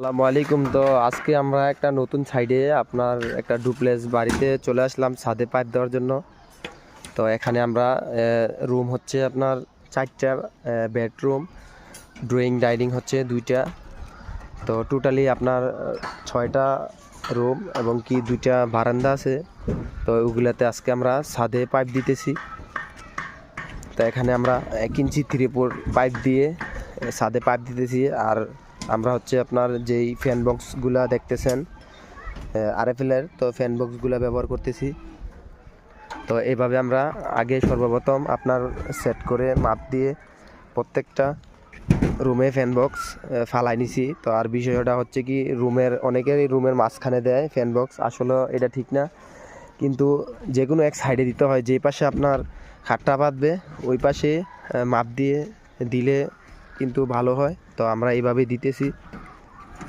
আসসালামু আলাইকুম। তো আজকে আমরা একটা নতুন সাইডে আপনার একটা ডুপ্লেক্স বাড়িতে চলে আসলাম ছাদে পাইপ দেওয়ার জন্য। তো এখানে আমরা রুম হচ্ছে আপনার 4টা, বেডরুম, ড্রয়িং ডাইনিং হচ্ছে 2টা। তো টোটালি আপনার 6টা রুম এবং কি 2টা বারান্দা আছে। তো ওগুলাতে আজকে আমরা ছাদে পাইপ দিতেছি। তো এখানে আমরা 1 ইঞ্চি 3/4 পাইপ দিয়ে ছাদে পাইপ দিতেছি। আর আমরা হচ্ছে আপনার যেই ফ্যান বক্সগুলা দেখতেছেন আরএফএলের, তো ফ্যান বক্সগুলা ব্যবহার করতেছি। তো এইভাবে আমরা আগে সর্বপ্রথম আপনার সেট করে মাপ দিয়ে প্রত্যেকটা রুমে ফ্যান বক্স ফালাই নিছি। তো আর বিষয়টা হচ্ছে কি, অনেকেরই রুমের মাঝখানে দেয় ফ্যান বক্স, আসলে এটা ঠিক না। কিন্তু যে কোনো এক সাইডে দিতে হয়, যেই পাশে আপনার খাটটা বাঁধবে ওই পাশে মাপ দিয়ে দিলে কিন্তু ভালো হয়। তো আমরা এইভাবেই দিতেছি।